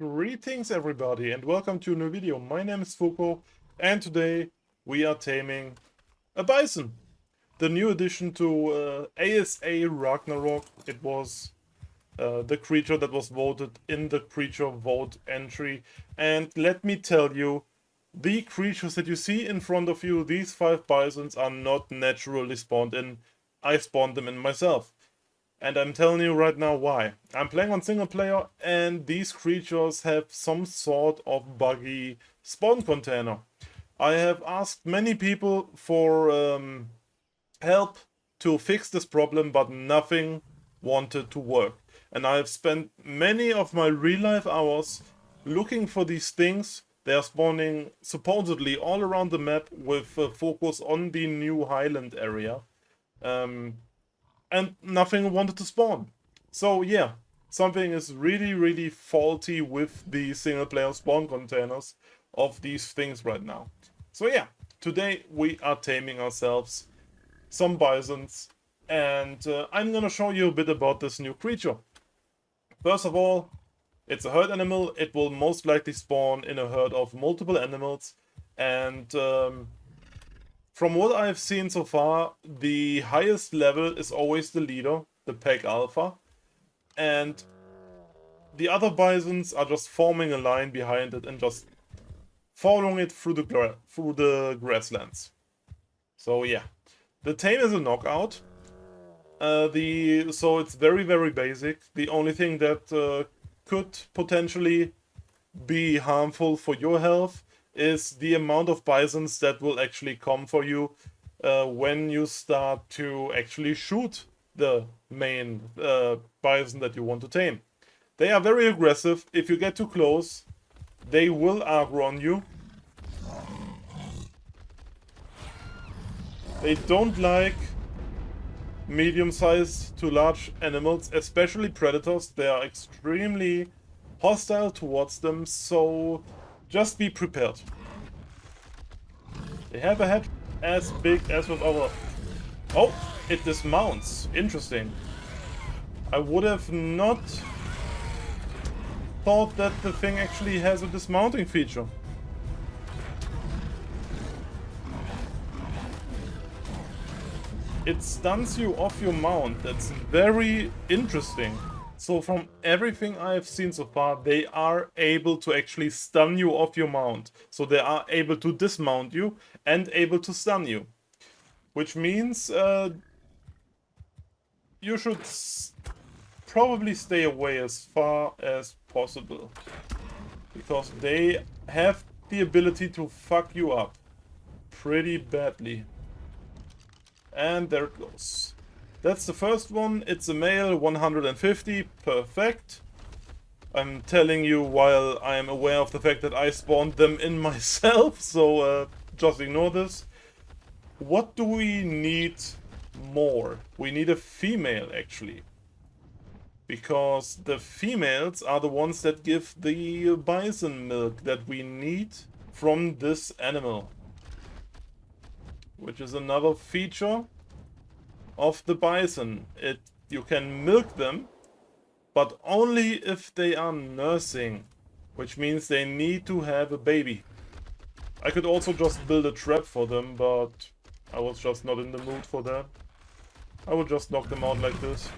Greetings everybody and welcome to a new video. My name is Foucault and today we are taming a bison. The new addition to ASA Ragnarok. It was the creature that was voted in the creature vote entry. And let me tell you, the creatures that you see in front of you, these 5 bisons, are not naturally spawned in. I spawned them in myself. And I'm telling you right now why. I'm playing on single player and these creatures have some sort of buggy spawn container. I have asked many people for help to fix this problem, but nothing wanted to work. And I have spent many of my real life hours looking for these things. They are spawning supposedly all around the map with a focus on the new Highland area. And nothing wanted to spawn. So yeah, something is really faulty with the single player spawn containers of these things right now. So yeah, today we are taming ourselves some bisons and I'm gonna show you a bit about this new creature. First of all, it's a herd animal. It will most likely spawn in a herd of multiple animals, and from what I've seen so far, the highest level is always the leader, the pack alpha, and the other bisons are just forming a line behind it and just following it through the grasslands. So yeah, the tame is a knockout. So it's very basic. The only thing that could potentially be harmful for your health is the amount of bisons that will actually come for you when you start to actually shoot the main bison that you want to tame. They are very aggressive. If you get too close, they will aggro on you. They don't like medium-sized to large animals, especially predators. They are extremely hostile towards them, so just be prepared. They have a head as big as with our... Oh, it dismounts. Interesting. I would have not thought that the thing actually has a dismounting feature. It stuns you off your mount. That's very interesting. So from everything I've seen so far, they are able to actually stun you off your mount. So they are able to dismount you and able to stun you. Which means you should probably stay away as far as possible. Because they have the ability to fuck you up pretty badly. And there it goes. That's the first one. It's a male, 150, perfect. I'm telling you while I am aware of the fact that I spawned them in myself, so just ignore this. What do we need more? We need a female, actually. Because the females are the ones that give the bison milk that we need from this animal. Which is another feature of the bison. You can milk them, but only if they are nursing, which means they need to have a baby. I could also just build a trap for them, but I was just not in the mood for that. I would just knock them out like this.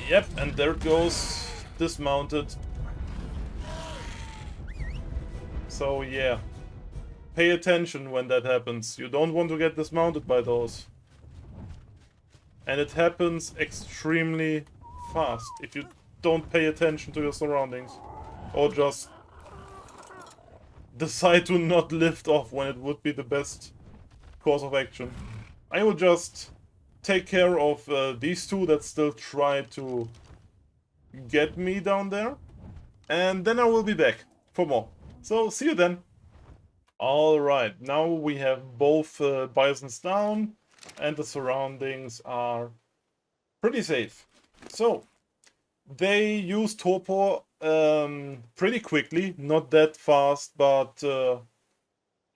Yep, and there it goes, dismounted. So yeah, pay attention when that happens. You don't want to get dismounted by those. And it happens extremely fast if you don't pay attention to your surroundings. Or just decide to not lift off when it would be the best course of action. I will just take care of these two that still try to get me down there. And then I will be back for more. So, see you then. Alright, now we have both bisons down and the surroundings are pretty safe. So, they use torpor pretty quickly, not that fast, but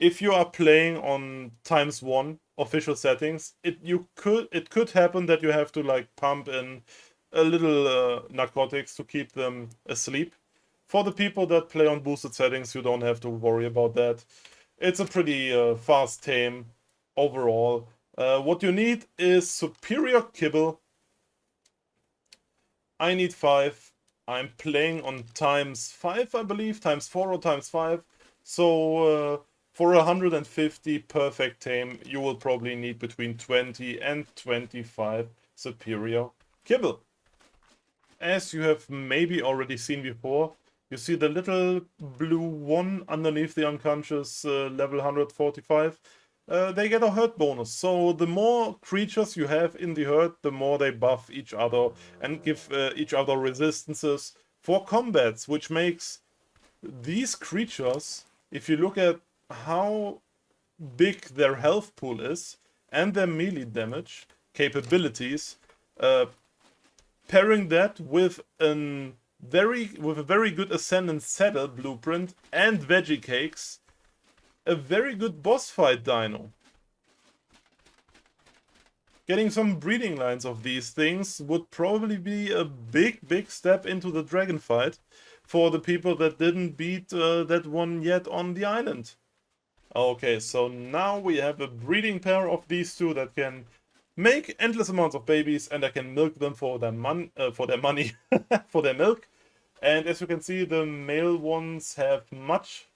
if you are playing on ×1 official settings, it could happen that you have to like pump in a little narcotics to keep them asleep. For the people that play on boosted settings, you don't have to worry about that. It's a pretty fast tame overall. What you need is superior kibble. I need 5. I'm playing on ×5, I believe, ×4 or ×5. So for 150 perfect tame, you will probably need between 20 and 25 superior kibble. As you have maybe already seen before, you see the little blue one underneath the unconscious level 145. They get a hurt bonus. So the more creatures you have in the herd, the more they buff each other and give each other resistances for combats, which makes these creatures, if you look at how big their health pool is and their melee damage capabilities, pairing that with a very good Ascendant Saddle blueprint and Veggie Cakes, a very good boss fight dino. Getting some breeding lines of these things would probably be a big step into the dragon fight for the people that didn't beat that one yet on the island. Okay, so now we have a breeding pair of these two that can make endless amounts of babies, and I can milk them for their money, for their milk. And as you can see, the male ones have much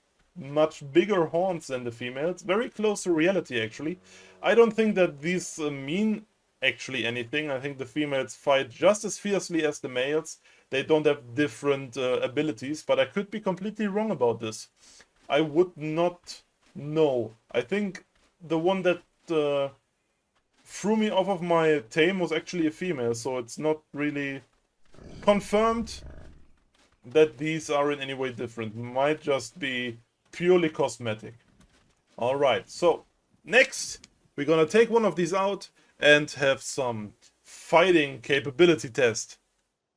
bigger horns than the females. Very close to reality, actually. I don't think that these mean actually anything. I think the females fight just as fiercely as the males. They don't have different abilities, but I could be completely wrong about this. I would not know. I think the one that threw me off of my tame was actually a female, so it's not really confirmed that these are in any way different. Might just be purely cosmetic. Alright, so next we're gonna take one of these out and have some fighting capability test.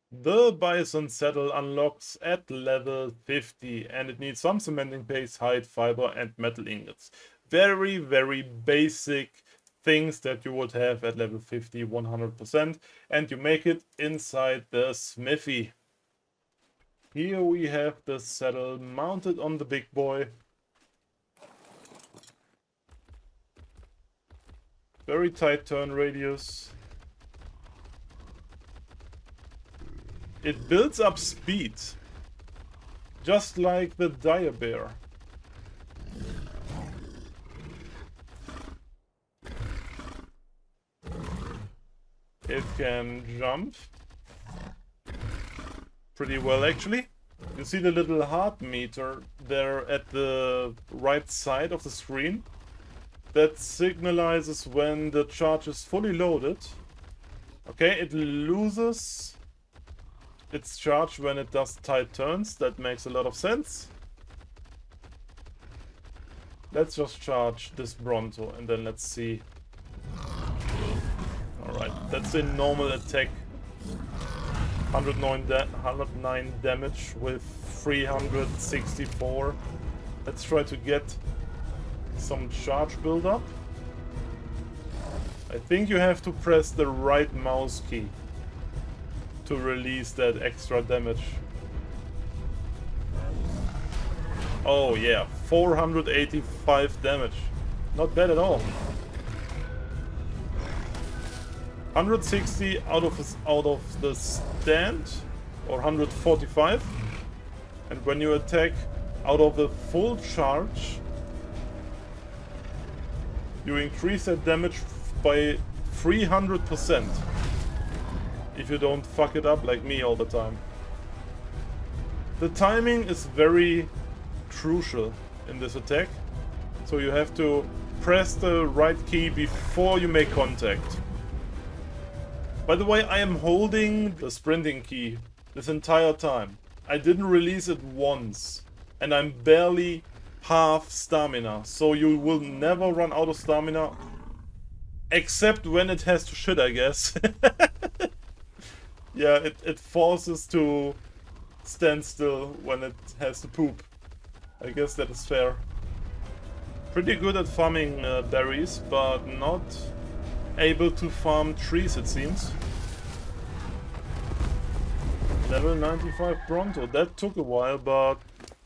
The Bison saddle unlocks at level 50 and it needs some cementing paste, hide, fiber and metal ingots. Very basic things that you would have at level 50 100%, and you make it inside the smithy. Here we have the saddle mounted on the big boy. Very tight turn radius. It builds up speed, just like the dire bear. It can jump pretty well, actually. You see the little heart meter there at the right side of the screen. That signalizes when the charge is fully loaded. Okay, it loses its charge when it does tight turns. That makes a lot of sense. Let's just charge this Bronto and then let's see. Alright, that's a normal attack. 109 damage with 364. Let's try to get some charge build up. I think you have to press the right mouse key to release that extra damage. Oh yeah, 485 damage. Not bad at all. 160 out of the stand, or 145. And when you attack out of the full charge, you increase that damage by 300%. If you don't fuck it up like me all the time. The timing is very crucial in this attack. So you have to press the right key before you make contact. By the way, I am holding the sprinting key this entire time. I didn't release it once. And I'm barely half stamina. So you will never run out of stamina. Except when it has to shit, I guess. Yeah, it forces to stand still when it has to poop. I guess that is fair. Pretty good at farming berries, but not able to farm trees, it seems. Level 95 Bronto. That took a while, but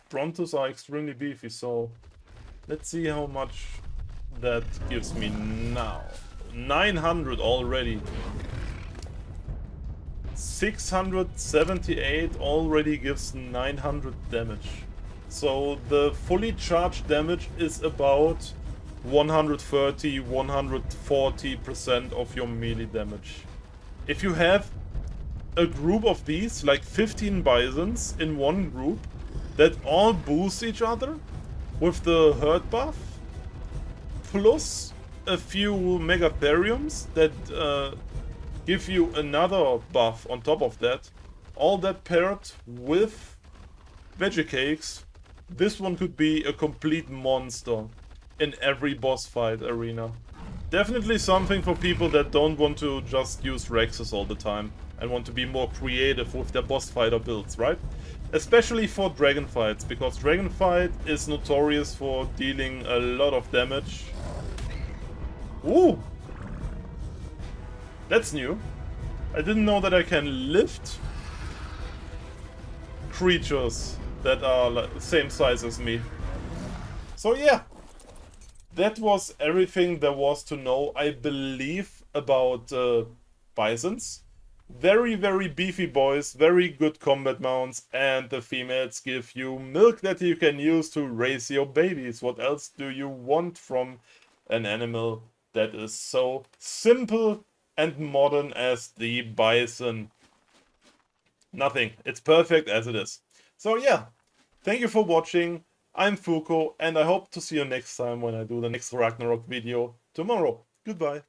Brontos are extremely beefy, so let's see how much that gives me now. 900 already. 678 already gives 900 damage. So the fully charged damage is about 130-140% of your melee damage. If you have a group of these, like 15 bisons in one group, that all boost each other with the herd buff, plus a few megatheriums that give you another buff on top of that, all that paired with veggie cakes, this one could be a complete monster in every boss fight arena. Definitely something for people that don't want to just use Rexes all the time and want to be more creative with their boss fighter builds, right? Especially for dragon fights, because dragon fight is notorious for dealing a lot of damage. Ooh! That's new. I didn't know that I can lift creatures that are like the same size as me. So yeah, that was everything there was to know, I believe, about bisons. Very, very beefy boys, very good combat mounts, and the females give you milk that you can use to raise your babies. What else do you want from an animal that is so simple and modern as the bison? Nothing. It's perfect as it is. So yeah, thank you for watching. I'm Fuko, and I hope to see you next time when I do the next Ragnarok video tomorrow. Goodbye.